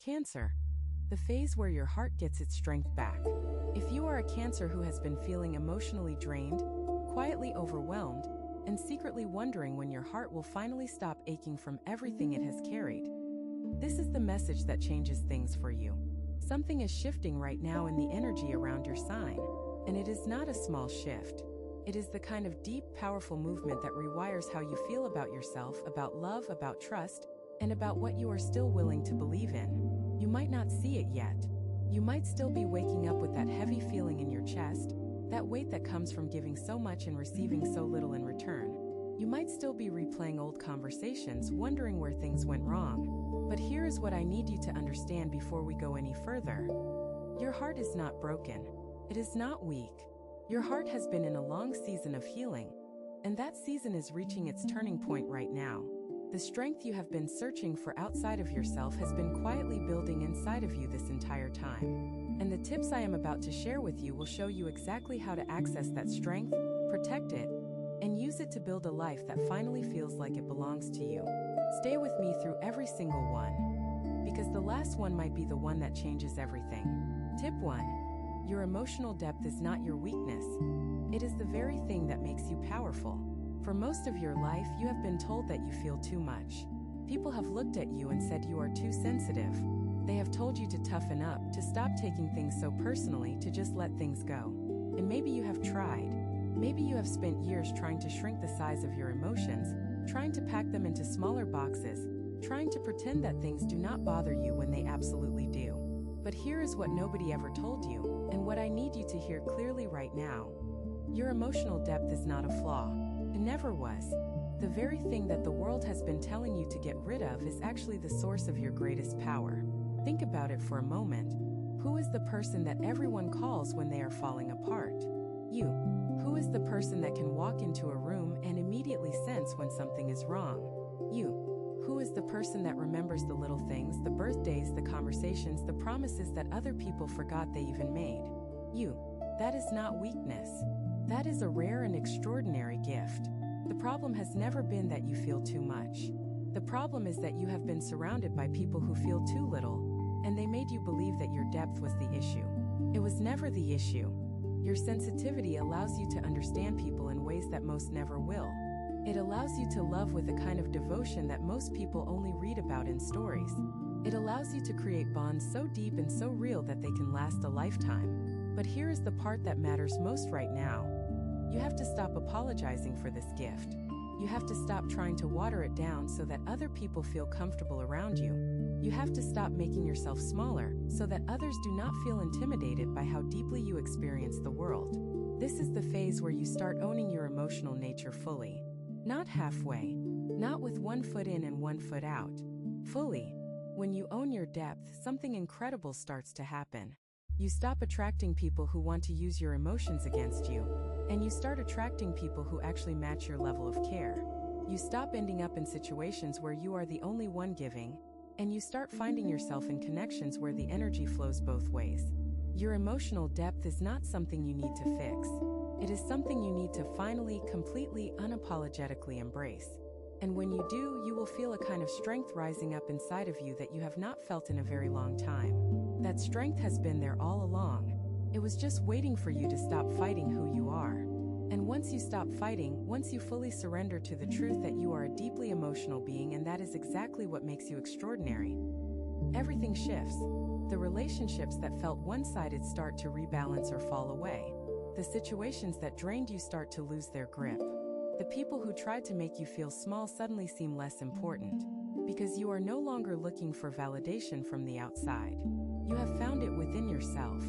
Cancer, the phase where your heart gets its strength back. If you are a Cancer who has been feeling emotionally drained, quietly overwhelmed, and secretly wondering when your heart will finally stop aching from everything it has carried, this is the message that changes things for you. Something is shifting right now in the energy around your sign, and it is not a small shift. It is the kind of deep, powerful movement that rewires how you feel about yourself, about love, about trust, and about what you are still willing to believe in. You might not see it yet. You might still be waking up with that heavy feeling in your chest, that weight that comes from giving so much and receiving so little in return. You might still be replaying old conversations, wondering where things went wrong. But here is what I need you to understand before we go any further. Your heart is not broken. It is not weak. Your heart has been in a long season of healing, and that season is reaching its turning point right now. The strength you have been searching for outside of yourself has been quietly building inside of you this entire time. And the tips I am about to share with you will show you exactly how to access that strength, protect it, and use it to build a life that finally feels like it belongs to you. Stay with me through every single one, because the last one might be the one that changes everything. Tip 1. Your emotional depth is not your weakness. It is the very thing that makes you powerful. For most of your life, you have been told that you feel too much. People have looked at you and said you are too sensitive. They have told you to toughen up, to stop taking things so personally, to just let things go. And maybe you have tried. Maybe you have spent years trying to shrink the size of your emotions, trying to pack them into smaller boxes, trying to pretend that things do not bother you when they absolutely do. But here is what nobody ever told you, and what I need you to hear clearly right now. Your emotional depth is not a flaw. It never was. The very thing that the world has been telling you to get rid of is actually the source of your greatest power. Think about it for a moment. Who is the person that everyone calls when they are falling apart? You. Who is the person that can walk into a room and immediately sense when something is wrong? You. Who is the person that remembers the little things, the birthdays, the conversations, the promises that other people forgot they even made? You. That is not weakness. That is a rare and extraordinary gift. The problem has never been that you feel too much. The problem is that you have been surrounded by people who feel too little, and they made you believe that your depth was the issue. It was never the issue. Your sensitivity allows you to understand people in ways that most never will. It allows you to love with a kind of devotion that most people only read about in stories. It allows you to create bonds so deep and so real that they can last a lifetime. But here is the part that matters most right now. You have to stop apologizing for this gift. You have to stop trying to water it down so that other people feel comfortable around you. You have to stop making yourself smaller so that others do not feel intimidated by how deeply you experience the world. This is the phase where you start owning your emotional nature fully. Not halfway. Not with one foot in and one foot out. Fully. When you own your depth, something incredible starts to happen. You stop attracting people who want to use your emotions against you, and you start attracting people who actually match your level of care. You stop ending up in situations where you are the only one giving, and you start finding yourself in connections where the energy flows both ways. Your emotional depth is not something you need to fix. It is something you need to finally, completely, unapologetically embrace. And when you do, you will feel a kind of strength rising up inside of you that you have not felt in a very long time. That strength has been there all along. It was just waiting for you to stop fighting who you are. And once you stop fighting, once you fully surrender to the truth that you are a deeply emotional being, and that is exactly what makes you extraordinary, everything shifts. The relationships that felt one-sided start to rebalance or fall away. The situations that drained you start to lose their grip. The people who tried to make you feel small suddenly seem less important, because you are no longer looking for validation from the outside. You have found it within yourself.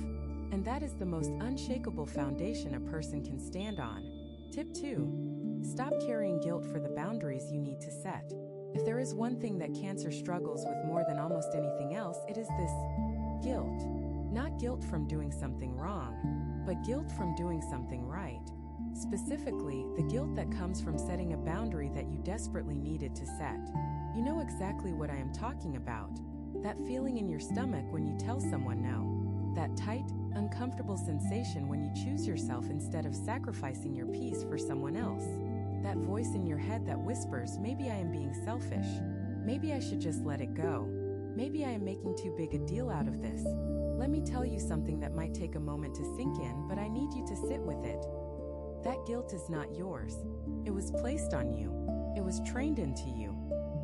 And that is the most unshakable foundation a person can stand on. Tip 2. Stop carrying guilt for the boundaries you need to set. If there is one thing that Cancer struggles with more than almost anything else, it is this guilt. Not guilt from doing something wrong, but guilt from doing something right. Specifically, the guilt that comes from setting a boundary that you desperately needed to set. You know exactly what I am talking about. That feeling in your stomach when you tell someone no. That tight, uncomfortable sensation when you choose yourself instead of sacrificing your peace for someone else. That voice in your head that whispers, maybe I am being selfish. Maybe I should just let it go. Maybe I am making too big a deal out of this. Let me tell you something that might take a moment to sink in, but I need you to sit with it. That guilt is not yours. It was placed on you. It was trained into you.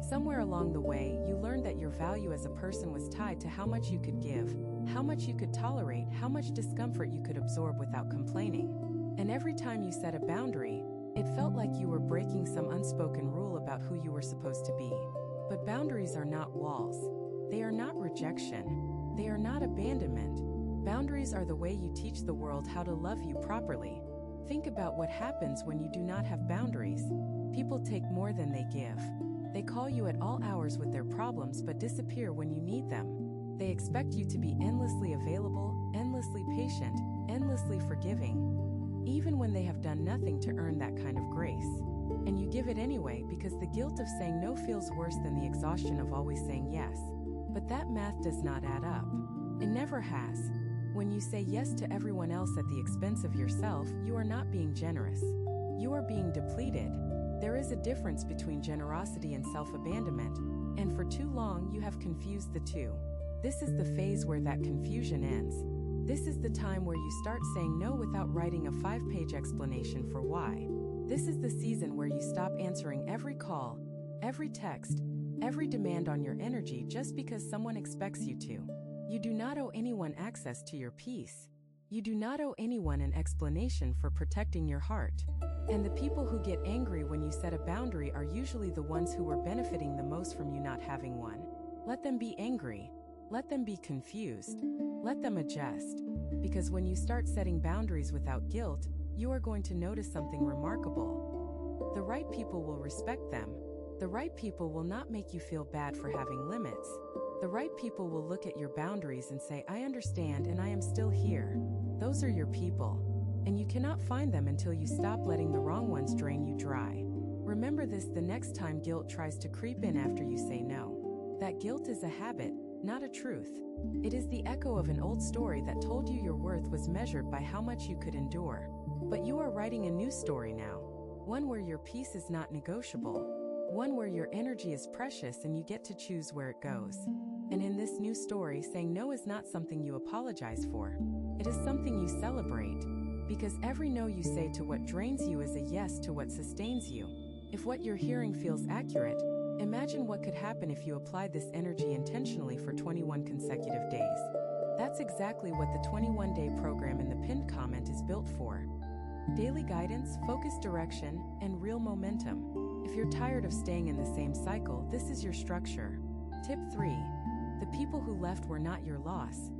Somewhere along the way, you learned that your value as a person was tied to how much you could give, how much you could tolerate, how much discomfort you could absorb without complaining. And every time you set a boundary, it felt like you were breaking some unspoken rule about who you were supposed to be. But boundaries are not walls. They are not rejection. They are not abandonment. Boundaries are the way you teach the world how to love you properly. Think about what happens when you do not have boundaries. People take more than they give. They call you at all hours with their problems but disappear when you need them. They expect you to be endlessly available, endlessly patient, endlessly forgiving, even when they have done nothing to earn that kind of grace. And you give it anyway because the guilt of saying no feels worse than the exhaustion of always saying yes. But that math does not add up. It never has. When you say yes to everyone else at the expense of yourself, you are not being generous. You are being depleted. There is a difference between generosity and self-abandonment, and for too long you have confused the two. This is the phase where that confusion ends. This is the time where you start saying no without writing a 5-page explanation for why. This is the season where you stop answering every call, every text, every demand on your energy just because someone expects you to. You do not owe anyone access to your peace. You do not owe anyone an explanation for protecting your heart. And the people who get angry when you set a boundary are usually the ones who were benefiting the most from you not having one. Let them be angry. Let them be confused. Let them adjust. Because when you start setting boundaries without guilt, you are going to notice something remarkable. The right people will respect them. The right people will not make you feel bad for having limits. The right people will look at your boundaries and say, I understand and I am still here. Those are your people. And you cannot find them until you stop letting the wrong ones drain you dry. Remember this the next time guilt tries to creep in after you say no. That guilt is a habit, not a truth. It is the echo of an old story that told you your worth was measured by how much you could endure. But you are writing a new story now. One where your peace is not negotiable. One where your energy is precious and you get to choose where it goes. And in this new story, saying no is not something you apologize for. It is something you celebrate. Because every no you say to what drains you is a yes to what sustains you. If what you're hearing feels accurate, imagine what could happen if you applied this energy intentionally for 21 consecutive days. That's exactly what the 21-day program in the pinned comment is built for. Daily guidance, focused direction, and real momentum. If you're tired of staying in the same cycle, this is your structure. Tip 3. The people who left were not your loss.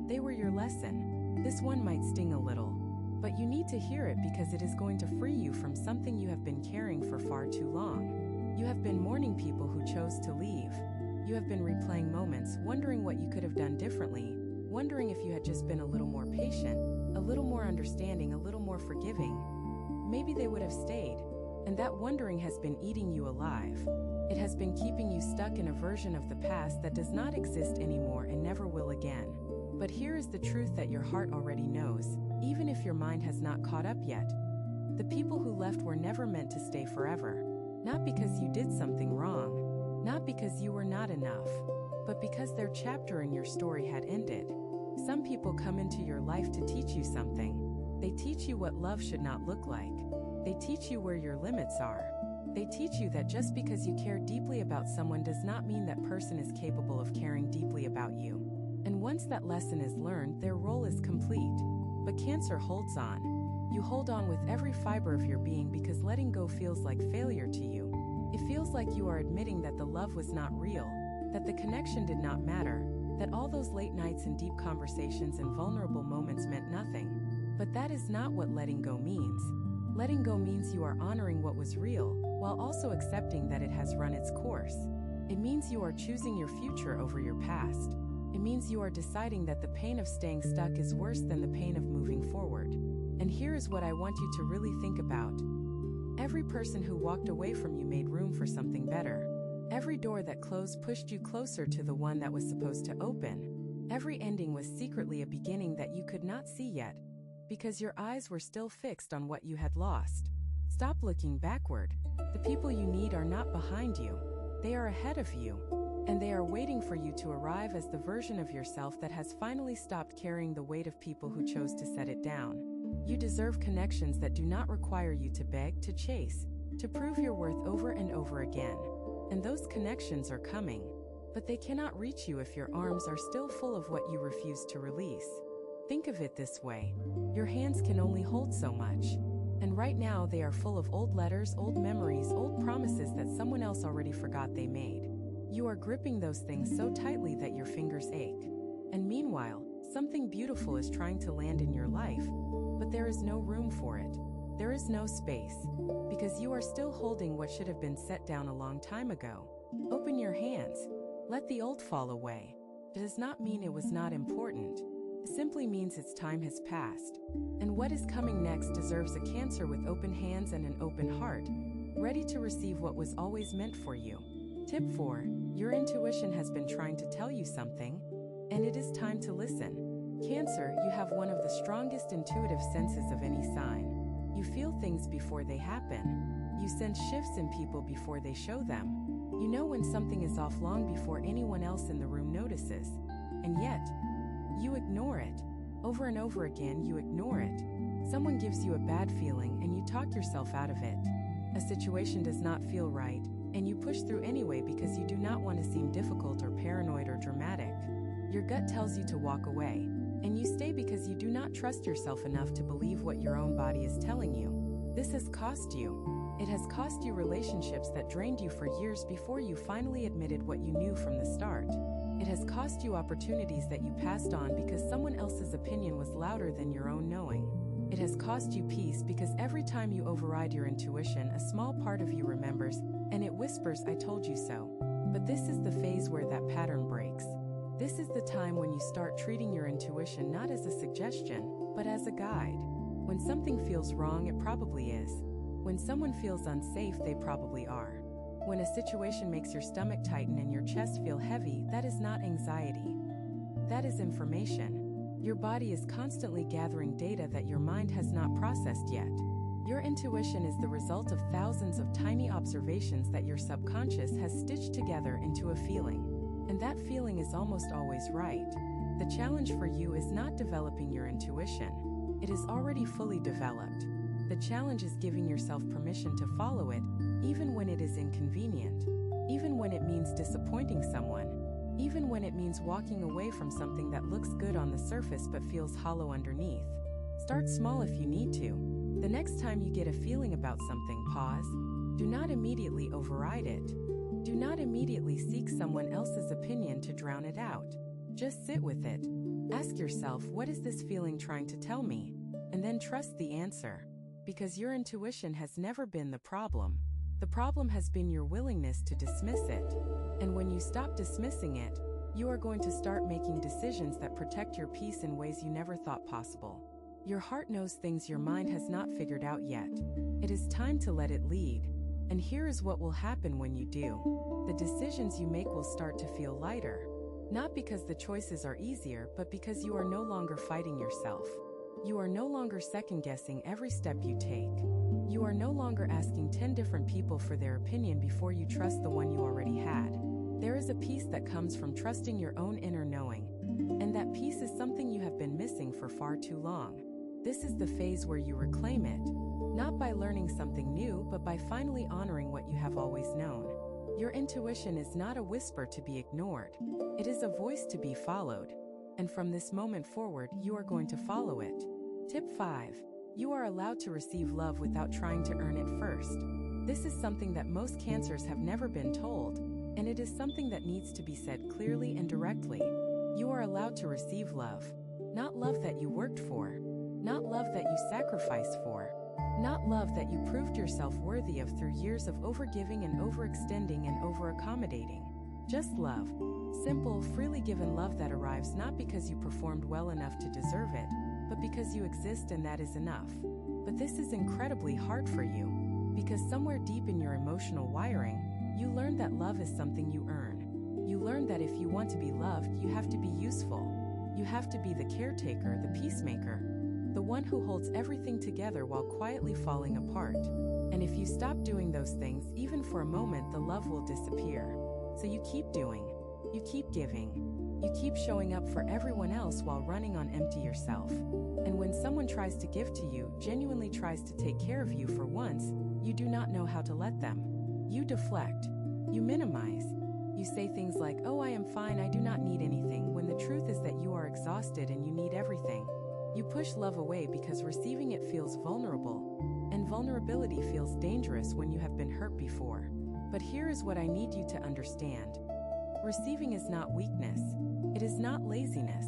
They were your lesson. This one might sting a little, but you need to hear it because it is going to free you from something you have been carrying for far too long. You have been mourning people who chose to leave. You have been replaying moments, wondering what you could have done differently, wondering if you had just been a little more patient, a little more understanding, a little more forgiving. Maybe they would have stayed. And that wondering has been eating you alive. It has been keeping you stuck in a version of the past that does not exist anymore and never will again. But here is the truth that your heart already knows, even if your mind has not caught up yet. The people who left were never meant to stay forever. Not because you did something wrong, not because you were not enough, but because their chapter in your story had ended. Some people come into your life to teach you something. They teach you what love should not look like. They teach you where your limits are. They teach you that just because you care deeply about someone does not mean that person is capable of caring deeply about you. And once that lesson is learned, their role is complete. But cancer holds on. You hold on with every fiber of your being because letting go feels like failure to you. It feels like you are admitting that the love was not real, that the connection did not matter, that all those late nights and deep conversations and vulnerable moments meant nothing. But that is not what letting go means. Letting go means you are honoring what was real, while also accepting that it has run its course. It means you are choosing your future over your past. It means you are deciding that the pain of staying stuck is worse than the pain of moving forward. And here is what I want you to really think about. Every person who walked away from you made room for something better. Every door that closed pushed you closer to the one that was supposed to open. Every ending was secretly a beginning that you could not see yet, because your eyes were still fixed on what you had lost. Stop looking backward. The people you need are not behind you. They are ahead of you. And they are waiting for you to arrive as the version of yourself that has finally stopped carrying the weight of people who chose to set it down. You deserve connections that do not require you to beg, to chase, to prove your worth over and over again. And those connections are coming, but they cannot reach you if your arms are still full of what you refuse to release. Think of it this way: your hands can only hold so much. And right now they are full of old letters, old memories, old promises that someone else already forgot they made. You are gripping those things so tightly that your fingers ache. And meanwhile, something beautiful is trying to land in your life, but there is no room for it. There is no space, because you are still holding what should have been set down a long time ago. Open your hands. Let the old fall away. It does not mean it was not important. It simply means its time has passed. And what is coming next deserves a Cancer with open hands and an open heart, ready to receive what was always meant for you. Tip 4. Your intuition has been trying to tell you something, and it is time to listen. Cancer, you have one of the strongest intuitive senses of any sign. You feel things before they happen. You sense shifts in people before they show them. You know when something is off long before anyone else in the room notices. And yet, you ignore it. Over and over again, you ignore it. Someone gives you a bad feeling and you talk yourself out of it. A situation does not feel right, and you push through anyway because you do not want to seem difficult or paranoid or dramatic. Your gut tells you to walk away, and you stay because you do not trust yourself enough to believe what your own body is telling you. This has cost you. It has cost you relationships that drained you for years before you finally admitted what you knew from the start. It has cost you opportunities that you passed on because someone else's opinion was louder than your own knowing. It has cost you peace because every time you override your intuition, a small part of you remembers, and it whispers, "I told you so." But this is the phase where that pattern breaks. This is the time when you start treating your intuition not as a suggestion, but as a guide. When something feels wrong, it probably is. When someone feels unsafe, they probably are. When a situation makes your stomach tighten and your chest feel heavy, that is not anxiety. That is information. Your body is constantly gathering data that your mind has not processed yet. Your intuition is the result of thousands of tiny observations that your subconscious has stitched together into a feeling. And that feeling is almost always right. The challenge for you is not developing your intuition. It is already fully developed. The challenge is giving yourself permission to follow it, even when it is inconvenient, even when it means disappointing someone, even when it means walking away from something that looks good on the surface but feels hollow underneath. Start small if you need to. The next time you get a feeling about something, pause. Do not immediately override it. Do not immediately seek someone else's opinion to drown it out. Just sit with it. Ask yourself, what is this feeling trying to tell me? And then trust the answer. Because your intuition has never been the problem. The problem has been your willingness to dismiss it. And when you stop dismissing it, you are going to start making decisions that protect your peace in ways you never thought possible. Your heart knows things your mind has not figured out yet. It is time to let it lead. And here is what will happen when you do. The decisions you make will start to feel lighter. Not because the choices are easier, but because you are no longer fighting yourself. You are no longer second-guessing every step you take. You are no longer asking 10 different people for their opinion before you trust the one you already had. There is a peace that comes from trusting your own inner knowing. And that peace is something you have been missing for far too long. This is the phase where you reclaim it, not by learning something new, but by finally honoring what you have always known. Your intuition is not a whisper to be ignored. It is a voice to be followed. And from this moment forward, you are going to follow it. Tip 5. You are allowed to receive love without trying to earn it first. This is something that most Cancers have never been told, and it is something that needs to be said clearly and directly. You are allowed to receive love. Not love that you worked for. Not love that you sacrificed for. Not love that you proved yourself worthy of through years of overgiving and overextending and overaccommodating. Just love. Simple, freely given love that arrives not because you performed well enough to deserve it, but because you exist and that is enough. But this is incredibly hard for you, because somewhere deep in your emotional wiring, you learned that love is something you earn. You learned that if you want to be loved, you have to be useful. You have to be the caretaker, the peacemaker, the one who holds everything together while quietly falling apart. And if you stop doing those things, even for a moment, the love will disappear. So you keep doing. You keep giving. You keep showing up for everyone else while running on empty yourself. And when someone tries to give to you, genuinely tries to take care of you for once, you do not know how to let them. You deflect. You minimize. You say things like, "Oh, I am fine, I do not need anything," when the truth is that you are exhausted and you need everything. You push love away because receiving it feels vulnerable, and vulnerability feels dangerous when you have been hurt before. But here is what I need you to understand. Receiving is not weakness. It is not laziness.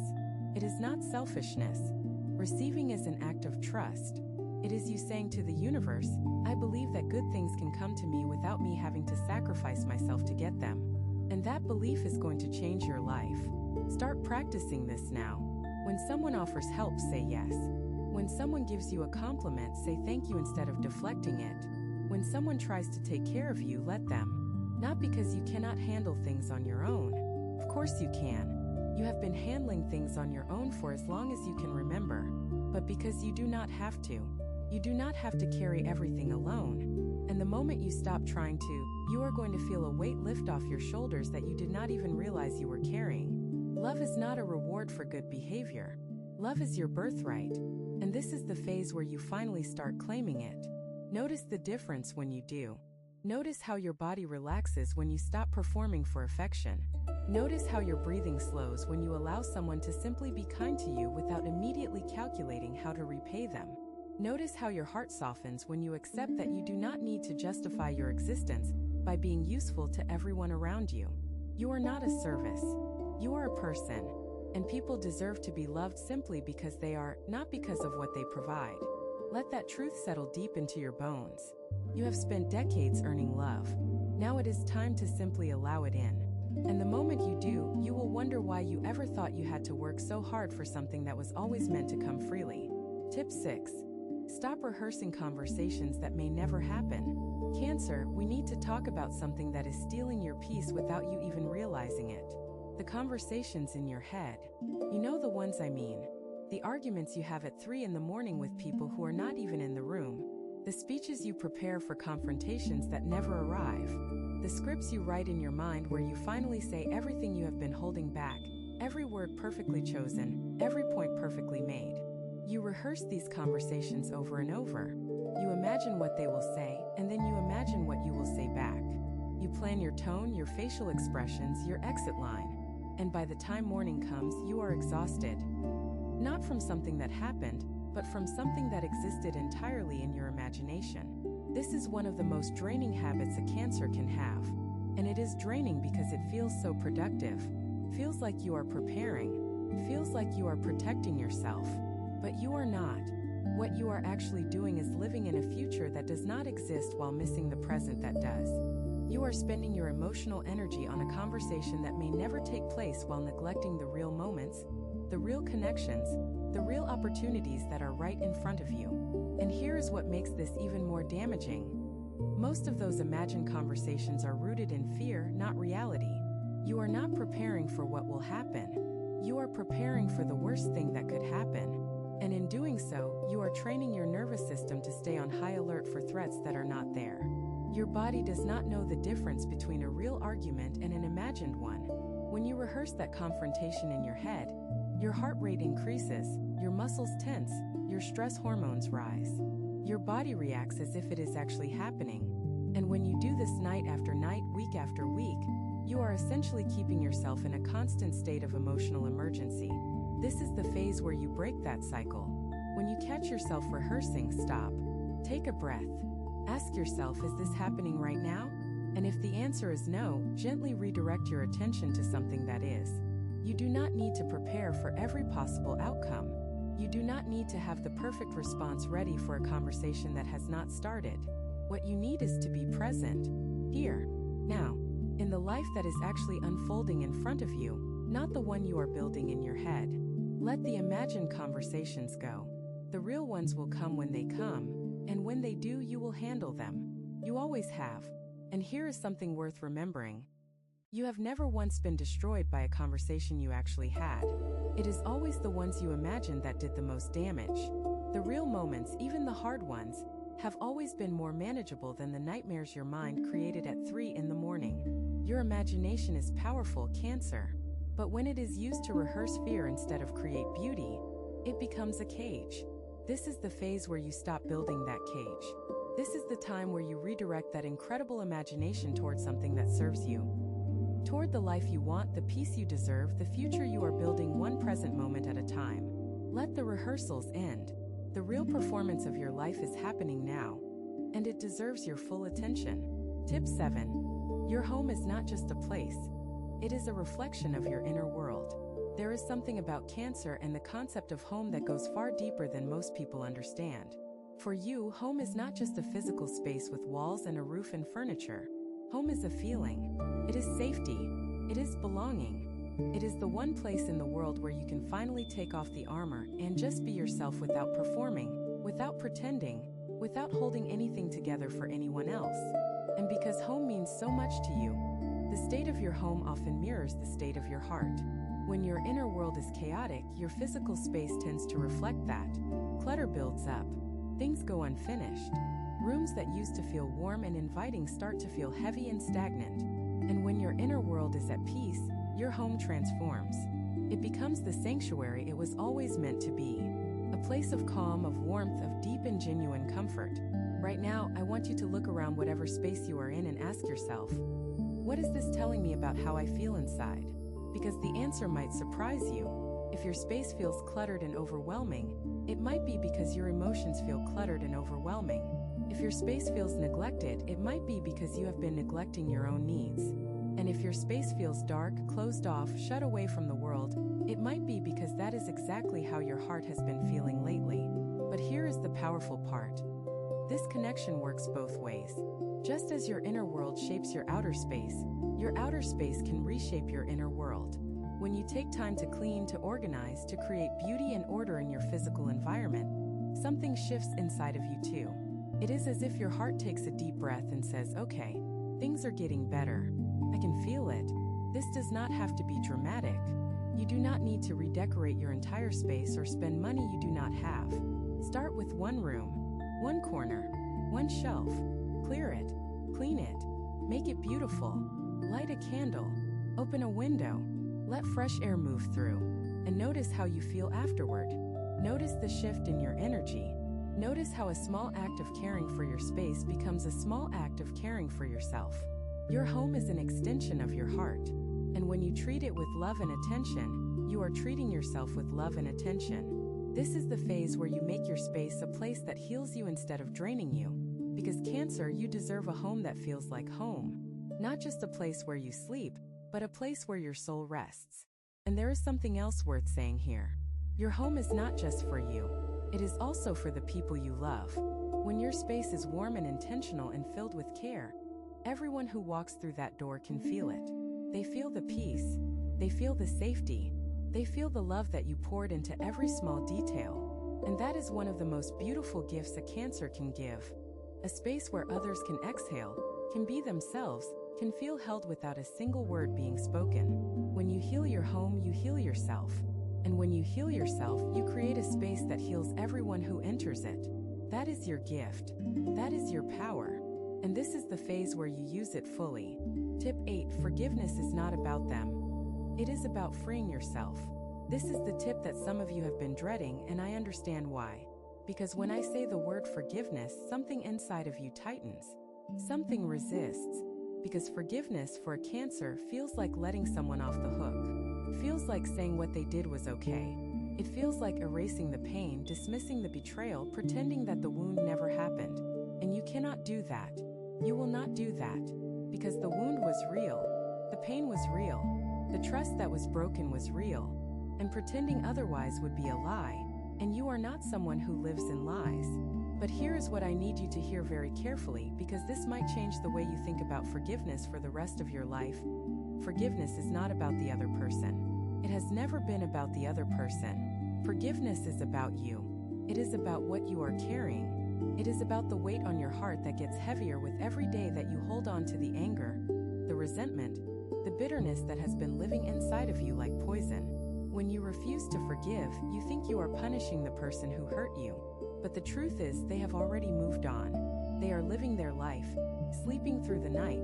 It is not selfishness. Receiving is an act of trust. It is you saying to the universe, "I believe that good things can come to me without me having to sacrifice myself to get them." And that belief is going to change your life. Start practicing this now. When someone offers help, say yes. When someone gives you a compliment, say thank you instead of deflecting it. When someone tries to take care of you, let them. Not because you cannot handle things on your own. Of course you can. You have been handling things on your own for as long as you can remember. But because you do not have to. You do not have to carry everything alone. And the moment you stop trying to, you are going to feel a weight lift off your shoulders that you did not even realize you were carrying. Love is not a reward for good behavior. Love is your birthright. And this is the phase where you finally start claiming it. Notice the difference when you do. Notice how your body relaxes when you stop performing for affection. Notice how your breathing slows when you allow someone to simply be kind to you without immediately calculating how to repay them. Notice how your heart softens when you accept that you do not need to justify your existence by being useful to everyone around you. You are not a service. You are a person. And people deserve to be loved simply because they are, not because of what they provide. Let that truth settle deep into your bones. You have spent decades earning love. Now it is time to simply allow it in. And the moment you do, you will wonder why you ever thought you had to work so hard for something that was always meant to come freely. Tip 6. Stop rehearsing conversations that may never happen. Cancer, we need to talk about something that is stealing your peace without you even realizing it. The conversations in your head. You know the ones I mean. The arguments you have at 3 in the morning with people who are not even in the room. The speeches you prepare for confrontations that never arrive. The scripts you write in your mind where you finally say everything you have been holding back, every word perfectly chosen, every point perfectly made. You rehearse these conversations over and over. You imagine what they will say, and then you imagine what you will say back. You plan your tone, your facial expressions, your exit line. And by the time morning comes, you are exhausted. Not from something that happened, but from something that existed entirely in your imagination. This is one of the most draining habits a Cancer can have. And it is draining because it feels so productive. Feels like you are preparing. Feels like you are protecting yourself. But you are not. What you are actually doing is living in a future that does not exist while missing the present that does. You are spending your emotional energy on a conversation that may never take place while neglecting the real moments, the real connections, the real opportunities that are right in front of you. And here is what makes this even more damaging. Most of those imagined conversations are rooted in fear, not reality. You are not preparing for what will happen. You are preparing for the worst thing that could happen. And in doing so, you are training your nervous system to stay on high alert for threats that are not there. Your body does not know the difference between a real argument and an imagined one. When you rehearse that confrontation in your head, your heart rate increases, your muscles tense, your stress hormones rise. Your body reacts as if it is actually happening. And when you do this night after night, week after week, you are essentially keeping yourself in a constant state of emotional emergency. This is the phase where you break that cycle. When you catch yourself rehearsing, stop. Take a breath. Ask yourself, is this happening right now? And if the answer is no, gently redirect your attention to something that is. You do not need to prepare for every possible outcome. You do not need to have the perfect response ready for a conversation that has not started. What you need is to be present, here, now, in the life that is actually unfolding in front of you, not the one you are building in your head. Let the imagined conversations go. The real ones will come when they come, and when they do, you will handle them. You always have. And here is something worth remembering. You have never once been destroyed by a conversation you actually had. It is always the ones you imagined that did the most damage. The real moments, even the hard ones, have always been more manageable than the nightmares your mind created at 3 in the morning. Your imagination is powerful, Cancer. But when it is used to rehearse fear instead of create beauty, it becomes a cage. This is the phase where you stop building that cage. This is the time where you redirect that incredible imagination toward something that serves you. Toward the life you want, the peace you deserve, the future you are building one present moment at a time. Let the rehearsals end. The real performance of your life is happening now, and it deserves your full attention. Tip 7. Your home is not just a place. It is a reflection of your inner world. There is something about Cancer and the concept of home that goes far deeper than most people understand. For you, home is not just a physical space with walls and a roof and furniture. Home is a feeling. It is safety. It is belonging. It is the one place in the world where you can finally take off the armor and just be yourself without performing, without pretending, without holding anything together for anyone else. And because home means so much to you, the state of your home often mirrors the state of your heart. When your inner world is chaotic, your physical space tends to reflect that. Clutter builds up. Things go unfinished. Rooms that used to feel warm and inviting start to feel heavy and stagnant. And when your inner world is at peace, your home transforms. It becomes the sanctuary it was always meant to be. A place of calm, of warmth, of deep and genuine comfort. Right now, I want you to look around whatever space you are in and ask yourself, what is this telling me about how I feel inside? Because the answer might surprise you. If your space feels cluttered and overwhelming, it might be because your emotions feel cluttered and overwhelming. If your space feels neglected, it might be because you have been neglecting your own needs. And if your space feels dark, closed off, shut away from the world, it might be because that is exactly how your heart has been feeling lately. But here is the powerful part. This connection works both ways. Just as your inner world shapes your outer space can reshape your inner world. When you take time to clean, to organize, to create beauty and order in your physical environment, something shifts inside of you too. It is as if your heart takes a deep breath and says, okay, things are getting better. I can feel it. This does not have to be dramatic. You do not need to redecorate your entire space or spend money you do not have. Start with one room, one corner, one shelf. Clear it, clean it, make it beautiful. Light a candle, open a window, let fresh air move through, and notice how you feel afterward. Notice the shift in your energy. Notice how a small act of caring for your space becomes a small act of caring for yourself. Your home is an extension of your heart, and when you treat it with love and attention, you are treating yourself with love and attention. This is the phase where you make your space a place that heals you instead of draining you. Because Cancer, you deserve a home that feels like home. Not just a place where you sleep, but a place where your soul rests. And there is something else worth saying here. Your home is not just for you. It is also for the people you love. When your space is warm and intentional and filled with care, everyone who walks through that door can feel it. They feel the peace. They feel the safety. They feel the love that you poured into every small detail. And that is one of the most beautiful gifts a Cancer can give. A space where others can exhale, can be themselves, can feel held without a single word being spoken. When you heal your home, you heal yourself. And when you heal yourself, you create a space that heals everyone who enters it. That is your gift. That is your power. And this is the phase where you use it fully. Tip 8. Forgiveness is not about them. It is about freeing yourself. This is the tip that some of you have been dreading, and I understand why. Because when I say the word forgiveness, something inside of you tightens. Something resists. Because forgiveness for a Cancer feels like letting someone off the hook. Feels like saying what they did was okay. It feels like erasing the pain, dismissing the betrayal, pretending that the wound never happened. And you cannot do that. You will not do that. Because the wound was real. The pain was real. The trust that was broken was real. And pretending otherwise would be a lie. And you are not someone who lives in lies. But here is what I need you to hear very carefully, because this might change the way you think about forgiveness for the rest of your life. Forgiveness is not about the other person. It has never been about the other person. Forgiveness is about you. It is about what you are carrying. It is about the weight on your heart that gets heavier with every day that you hold on to the anger, the resentment, the bitterness that has been living inside of you like poison. When you refuse to forgive, you think you are punishing the person who hurt you. But the truth is, they have already moved on. They are living their life, sleeping through the night,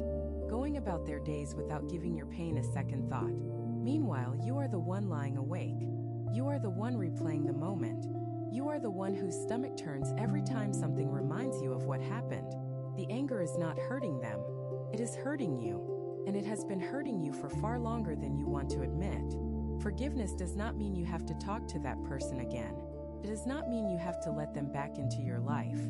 going about their days without giving your pain a second thought. Meanwhile, you are the one lying awake. You are the one replaying the moment. You are the one whose stomach turns every time something reminds you of what happened. The anger is not hurting them. It is hurting you. And it has been hurting you for far longer than you want to admit. Forgiveness does not mean you have to talk to that person again. It does not mean you have to let them back into your life.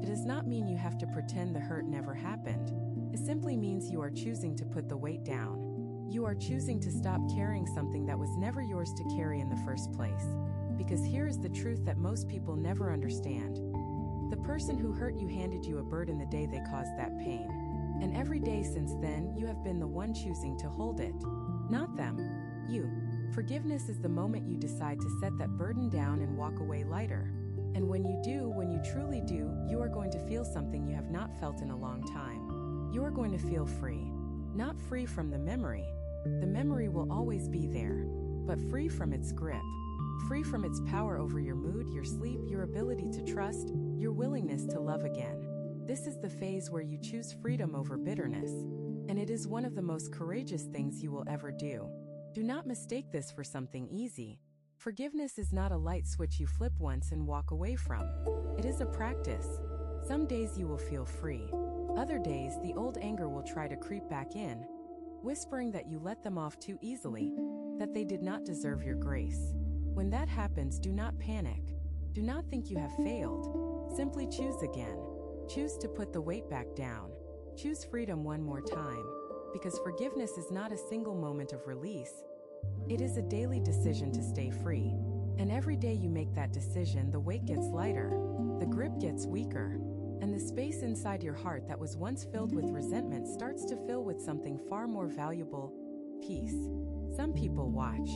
It does not mean you have to pretend the hurt never happened. It simply means you are choosing to put the weight down. You are choosing to stop carrying something that was never yours to carry in the first place. Because here is the truth that most people never understand. The person who hurt you handed you a burden the day they caused that pain. And every day since then, you have been the one choosing to hold it. Not them. You. Forgiveness is the moment you decide to set that burden down and walk away lighter. And when you do, when you truly do, you are going to feel something you have not felt in a long time. You are going to feel free. Not free from the memory. The memory will always be there, but free from its grip. Free from its power over your mood, your sleep, your ability to trust, your willingness to love again. This is the phase where you choose freedom over bitterness. And it is one of the most courageous things you will ever do. Do not mistake this for something easy. Forgiveness is not a light switch you flip once and walk away from. It is a practice. Some days you will feel free. Other days, the old anger will try to creep back in, whispering that you let them off too easily, that they did not deserve your grace. When that happens, do not panic. Do not think you have failed. Simply choose again. Choose to put the weight back down. Choose freedom one more time. Because forgiveness is not a single moment of release. It is a daily decision to stay free. And every day you make that decision, the weight gets lighter, the grip gets weaker, and the space inside your heart that was once filled with resentment starts to fill with something far more valuable: peace. Some people watch,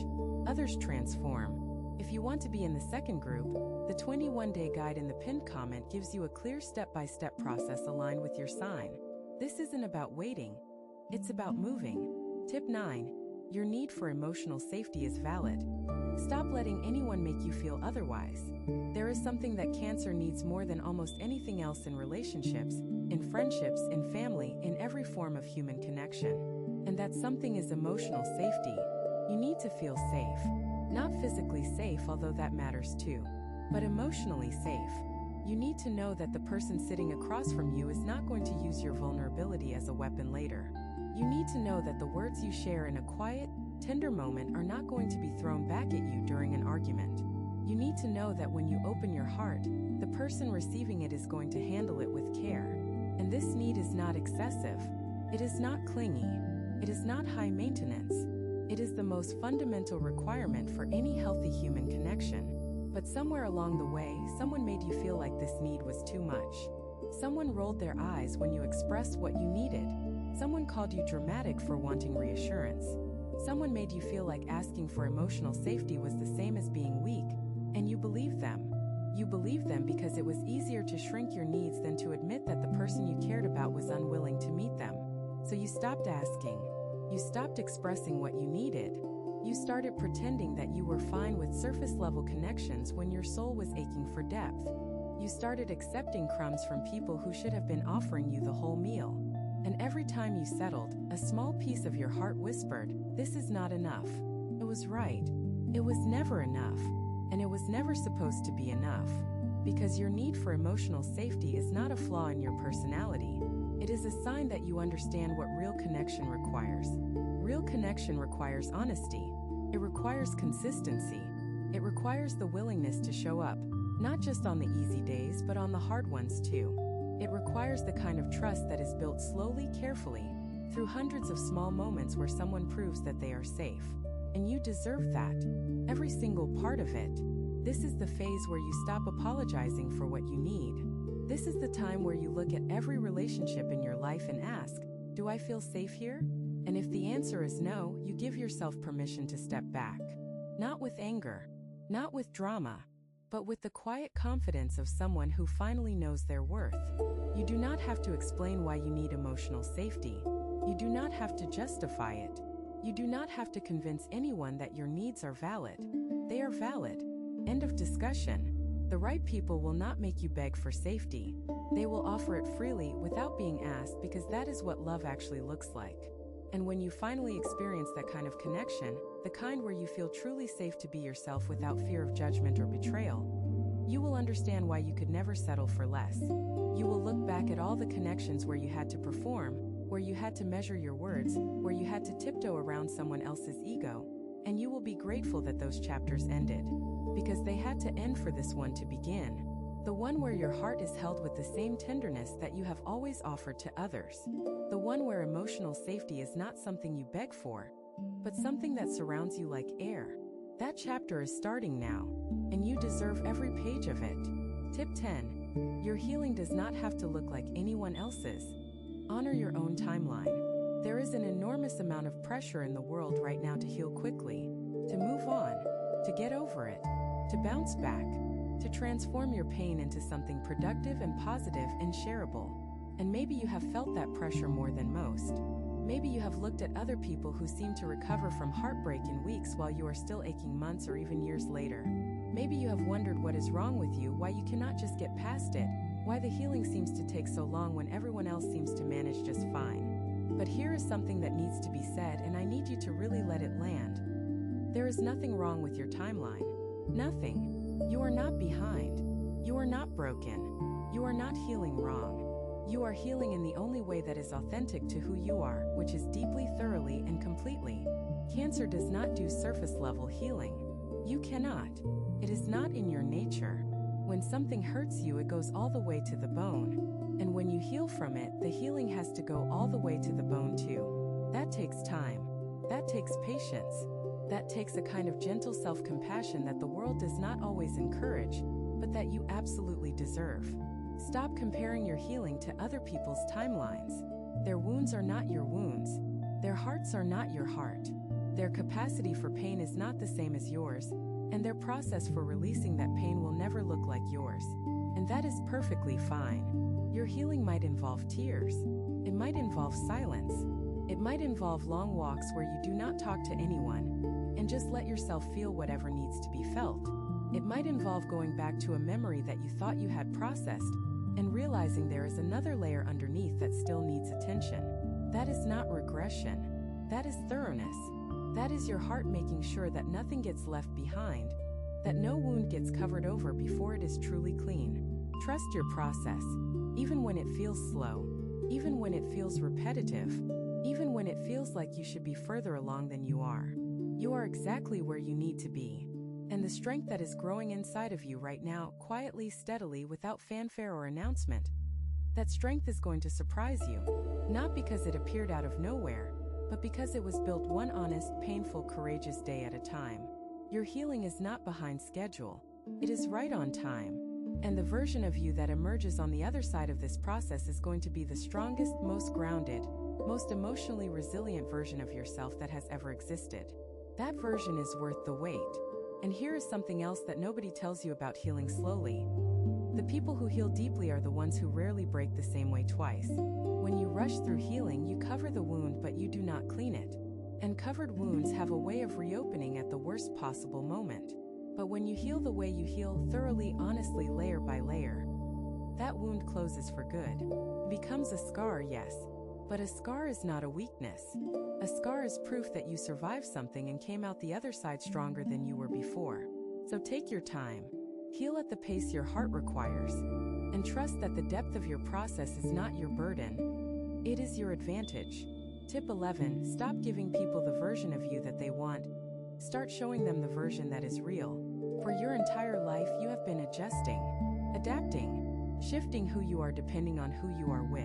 others transform. If you want to be in the second group, the 21-day guide in the pinned comment gives you a clear step-by-step process aligned with your sign. This isn't about waiting. It's about moving. Tip 9. Your need for emotional safety is valid. Stop letting anyone make you feel otherwise. There is something that Cancer needs more than almost anything else in relationships, in friendships, in family, in every form of human connection. And that something is emotional safety. You need to feel safe. Not physically safe, although that matters too, but emotionally safe. You need to know that the person sitting across from you is not going to use your vulnerability as a weapon later. You need to know that the words you share in a quiet, tender moment are not going to be thrown back at you during an argument. You need to know that when you open your heart, the person receiving it is going to handle it with care. And this need is not excessive. It is not clingy. It is not high maintenance. It is the most fundamental requirement for any healthy human connection. But somewhere along the way, someone made you feel like this need was too much. Someone rolled their eyes when you expressed what you needed. Someone called you dramatic for wanting reassurance. Someone made you feel like asking for emotional safety was the same as being weak, and you believed them. You believed them because it was easier to shrink your needs than to admit that the person you cared about was unwilling to meet them. So you stopped asking. You stopped expressing what you needed. You started pretending that you were fine with surface-level connections when your soul was aching for depth. You started accepting crumbs from people who should have been offering you the whole meal. And every time you settled, a small piece of your heart whispered, "This is not enough." It was right. It was never enough. And it was never supposed to be enough. Because your need for emotional safety is not a flaw in your personality. It is a sign that you understand what real connection requires. Real connection requires honesty. It requires consistency. It requires the willingness to show up, not just on the easy days, but on the hard ones too. It requires the kind of trust that is built slowly, carefully, through hundreds of small moments where someone proves that they are safe. And you deserve that. Every single part of it. This is the phase where you stop apologizing for what you need. This is the time where you look at every relationship in your life and ask, "Do I feel safe here?" And if the answer is no, you give yourself permission to step back. Not with anger, not with drama, but with the quiet confidence of someone who finally knows their worth. You do not have to explain why you need emotional safety. You do not have to justify it. You do not have to convince anyone that your needs are valid. They are valid. End of discussion. The right people will not make you beg for safety. They will offer it freely without being asked, because that is what love actually looks like. And when you finally experience that kind of connection, the kind where you feel truly safe to be yourself without fear of judgment or betrayal, you will understand why you could never settle for less. You will look back at all the connections where you had to perform, where you had to measure your words, where you had to tiptoe around someone else's ego, and you will be grateful that those chapters ended. Because they had to end for this one to begin. The one where your heart is held with the same tenderness that you have always offered to others. The one where emotional safety is not something you beg for, but something that surrounds you like air. That chapter is starting now, and you deserve every page of it. Tip 10. Your healing does not have to look like anyone else's. Honor your own timeline. There is an enormous amount of pressure in the world right now to heal quickly, to move on, to get over it, to bounce back, to transform your pain into something productive and positive and shareable. And maybe you have felt that pressure more than most. Maybe you have looked at other people who seem to recover from heartbreak in weeks while you are still aching months or even years later. Maybe you have wondered what is wrong with you, why you cannot just get past it, why the healing seems to take so long when everyone else seems to manage just fine. But here is something that needs to be said, and I need you to really let it land. There is nothing wrong with your timeline. Nothing. You are not behind. You are not broken. You are not healing wrong. You are healing in the only way that is authentic to who you are, which is deeply, thoroughly, and completely. Cancer does not do surface-level healing. You cannot. It is not in your nature. When something hurts you, it goes all the way to the bone. And when you heal from it, the healing has to go all the way to the bone too. That takes time. That takes patience. That takes a kind of gentle self-compassion that the world does not always encourage, but that you absolutely deserve. Stop comparing your healing to other people's timelines. Their wounds are not your wounds. Their hearts are not your heart. Their capacity for pain is not the same as yours, and their process for releasing that pain will never look like yours. And that is perfectly fine. Your healing might involve tears. It might involve silence. It might involve long walks where you do not talk to anyone, and just let yourself feel whatever needs to be felt. It might involve going back to a memory that you thought you had processed, and realizing there is another layer underneath that still needs attention. That is not regression. That is thoroughness. That is your heart making sure that nothing gets left behind, that no wound gets covered over before it is truly clean. Trust your process, even when it feels slow, even when it feels repetitive, even when it feels like you should be further along than you are. You are exactly where you need to be. And the strength that is growing inside of you right now, quietly, steadily, without fanfare or announcement, that strength is going to surprise you, not because it appeared out of nowhere, but because it was built one honest, painful, courageous day at a time. Your healing is not behind schedule. It is right on time. And the version of you that emerges on the other side of this process is going to be the strongest, most grounded, most emotionally resilient version of yourself that has ever existed. That version is worth the wait. And here is something else that nobody tells you about healing slowly. The people who heal deeply are the ones who rarely break the same way twice. When you rush through healing, you cover the wound, but you do not clean it. And covered wounds have a way of reopening at the worst possible moment. But when you heal the way you heal, thoroughly, honestly, layer by layer, that wound closes for good. It becomes a scar, yes. But a scar is not a weakness. A scar is proof that you survived something and came out the other side stronger than you were before. So take your time. Heal at the pace your heart requires. And trust that the depth of your process is not your burden. It is your advantage. Tip 11. Stop giving people the version of you that they want. Start showing them the version that is real. For your entire life, you have been adjusting, adapting, shifting who you are depending on who you are with.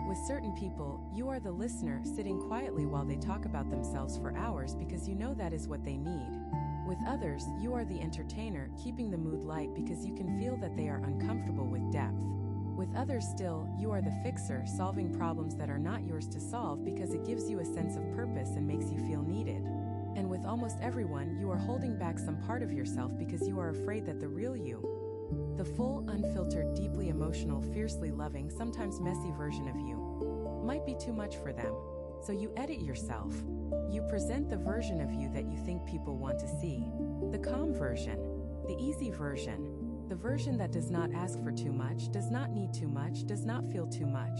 With certain people, you are the listener sitting quietly while they talk about themselves for hours because you know that is what they need. With others, you are the entertainer, keeping the mood light because you can feel that they are uncomfortable with depth. With others still, you are the fixer, solving problems that are not yours to solve because it gives you a sense of purpose and makes you feel needed. And with almost everyone, you are holding back some part of yourself because you are afraid that the real you, the full, unfiltered, deeply emotional, fiercely loving, sometimes messy version of you, might be too much for them. So you edit yourself. You present the version of you that you think people want to see. The calm version. The easy version. The version that does not ask for too much, does not need too much, does not feel too much.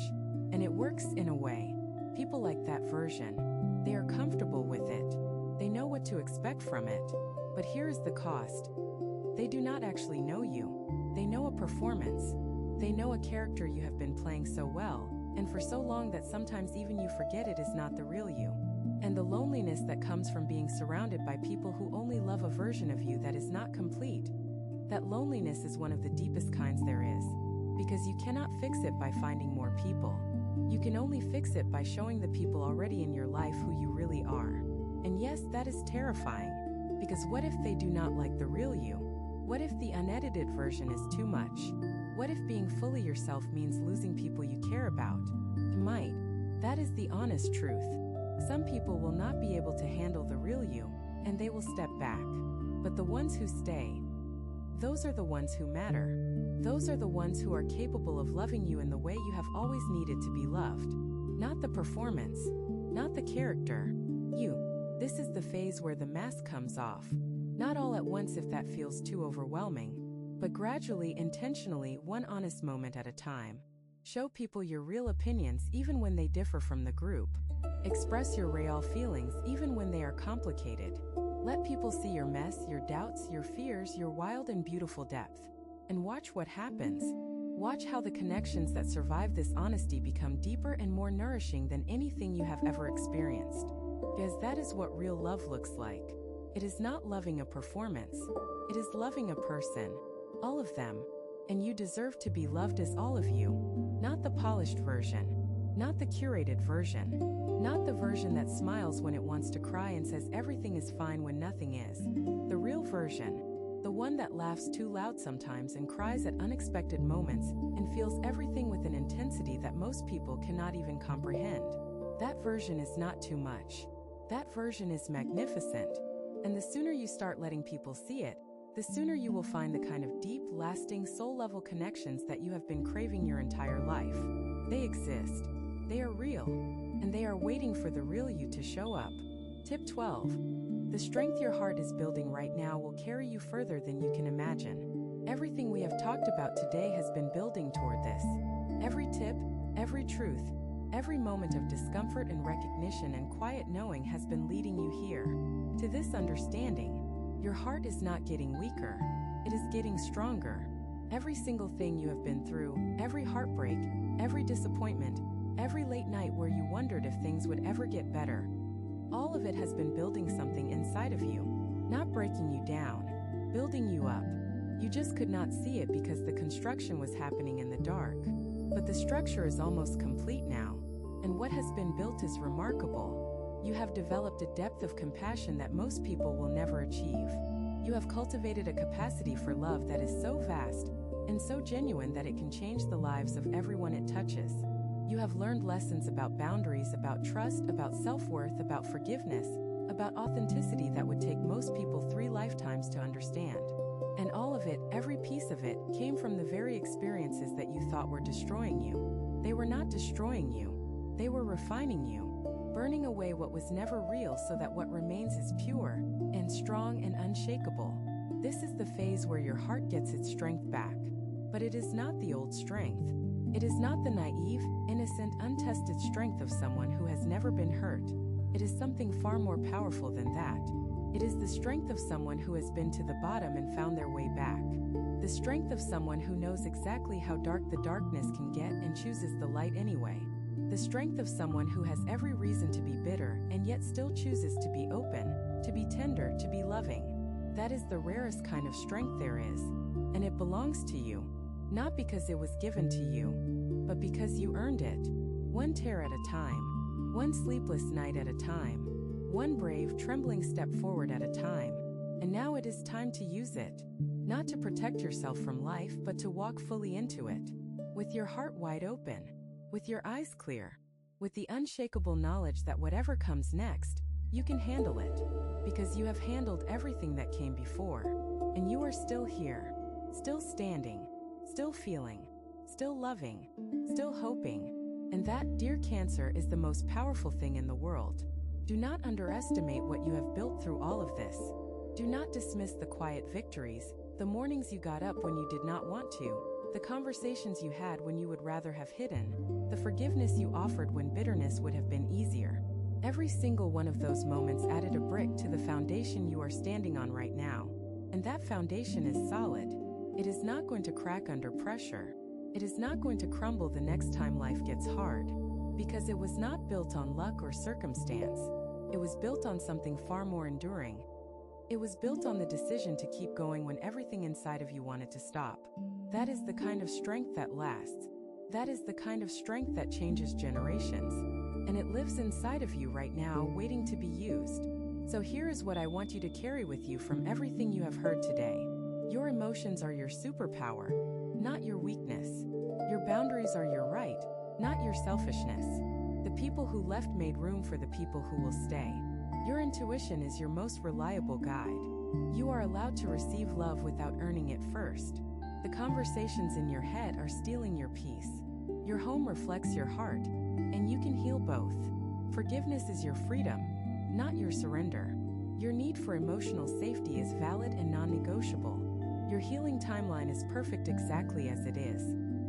And it works in a way. People like that version. They are comfortable with it. They know what to expect from it. But here is the cost. They do not actually know you. They know a performance. They know a character you have been playing so well, and for so long that sometimes even you forget it is not the real you. And the loneliness that comes from being surrounded by people who only love a version of you that is not complete. That loneliness is one of the deepest kinds there is, because you cannot fix it by finding more people. You can only fix it by showing the people already in your life who you really are. And yes, that is terrifying, because what if they do not like the real you? What if the unedited version is too much? What if being fully yourself means losing people you care about? It might. That is the honest truth. Some people will not be able to handle the real you, and they will step back. But the ones who stay, those are the ones who matter. Those are the ones who are capable of loving you in the way you have always needed to be loved. Not the performance, not the character. You. This is the phase where the mask comes off. Not all at once if that feels too overwhelming, but gradually, intentionally, one honest moment at a time. Show people your real opinions even when they differ from the group. Express your real feelings even when they are complicated. Let people see your mess, your doubts, your fears, your wild and beautiful depth. And watch what happens. Watch how the connections that survive this honesty become deeper and more nourishing than anything you have ever experienced. Because that is what real love looks like. It is not loving a performance. It is loving a person. All of them. And you deserve to be loved as all of you. Not the polished version. Not the curated version. Not the version that smiles when it wants to cry and says everything is fine when nothing is. The real version. The one that laughs too loud sometimes and cries at unexpected moments and feels everything with an intensity that most people cannot even comprehend. That version is not too much. That version is magnificent. And the sooner you start letting people see it, the sooner you will find the kind of deep, lasting, soul-level connections that you have been craving your entire life. They exist. They are real. And they are waiting for the real you to show up. Tip 12. The strength your heart is building right now will carry you further than you can imagine. Everything we have talked about today has been building toward this. Every tip, every truth, every moment of discomfort and recognition and quiet knowing has been leading you here. To this understanding, your heart is not getting weaker, it is getting stronger. Every single thing you have been through, every heartbreak, every disappointment, every late night where you wondered if things would ever get better, all of it has been building something inside of you, not breaking you down, building you up. You just could not see it because the construction was happening in the dark. But the structure is almost complete now, and what has been built is remarkable. You have developed a depth of compassion that most people will never achieve. You have cultivated a capacity for love that is so vast and so genuine that it can change the lives of everyone it touches. You have learned lessons about boundaries, about trust, about self-worth, about forgiveness, about authenticity that would take most people 3 lifetimes to understand. And all of it, every piece of it, came from the very experiences that you thought were destroying you. They were not destroying you. They were refining you, burning away what was never real so that what remains is pure and strong and unshakable. This is the phase where your heart gets its strength back. But it is not the old strength. It is not the naive, innocent, untested strength of someone who has never been hurt. It is something far more powerful than that. It is the strength of someone who has been to the bottom and found their way back. The strength of someone who knows exactly how dark the darkness can get and chooses the light anyway. The strength of someone who has every reason to be bitter and yet still chooses to be open, to be tender, to be loving. That is the rarest kind of strength there is. And it belongs to you. Not because it was given to you, but because you earned it. One tear at a time. One sleepless night at a time. One brave, trembling step forward at a time. And now it is time to use it. Not to protect yourself from life, but to walk fully into it. With your heart wide open. With your eyes clear. With the unshakable knowledge that whatever comes next, you can handle it. Because you have handled everything that came before. And you are still here. Still standing. Still feeling. Still loving. Still hoping. And that, dear Cancer, is the most powerful thing in the world. Do not underestimate what you have built through all of this. Do not dismiss the quiet victories, The mornings you got up when you did not want to, the conversations you had when you would rather have hidden, the forgiveness you offered when bitterness would have been easier. Every single one of those moments added a brick to the foundation you are standing on right now. And that foundation is solid. It is not going to crack under pressure. It is not going to crumble the next time life gets hard. Because it was not built on luck or circumstance. It was built on something far more enduring. It was built on the decision to keep going when everything inside of you wanted to stop. That is the kind of strength that lasts. That is the kind of strength that changes generations. And it lives inside of you right now, waiting to be used. So here is what I want you to carry with you from everything you have heard today. Your emotions are your superpower, not your weakness. Your boundaries are your right, not your selfishness. The people who left made room for the people who will stay. Your intuition is your most reliable guide. You are allowed to receive love without earning it first. The conversations in your head are stealing your peace. Your home reflects your heart, and you can heal both. Forgiveness is your freedom, not your surrender. Your need for emotional safety is valid and non-negotiable. Your healing timeline is perfect exactly as it is.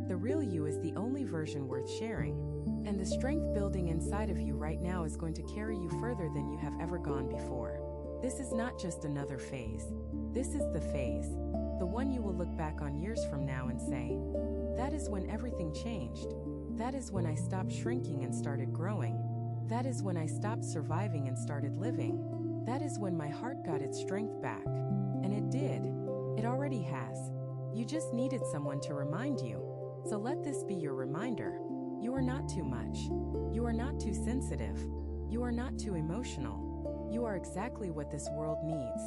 The real you is the only version worth sharing. And the strength building inside of you right now is going to carry you further than you have ever gone before. This is not just another phase. This is the phase. The one you will look back on years from now and say, that is when everything changed. That is when I stopped shrinking and started growing. That is when I stopped surviving and started living. That is when my heart got its strength back. And it did. It already has. You just needed someone to remind you. So let this be your reminder. You are not too much. You are not too sensitive. You are not too emotional. You are exactly what this world needs.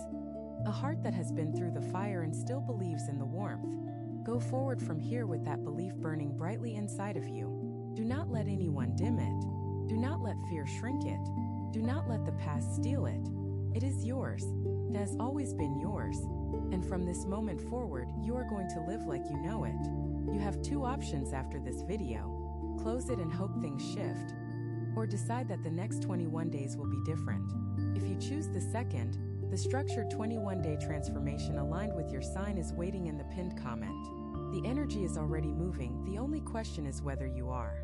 A heart that has been through the fire and still believes in the warmth. Go forward from here with that belief burning brightly inside of you. Do not let anyone dim it. Do not let fear shrink it. Do not let the past steal it. It is yours. It has always been yours. And from this moment forward, you are going to live like you know it. You have two options after this video. Close it and hope things shift. Or decide that the next 21 days will be different. If you choose the second, the structured 21-day transformation aligned with your sign is waiting in the pinned comment. The energy is already moving, the only question is whether you are.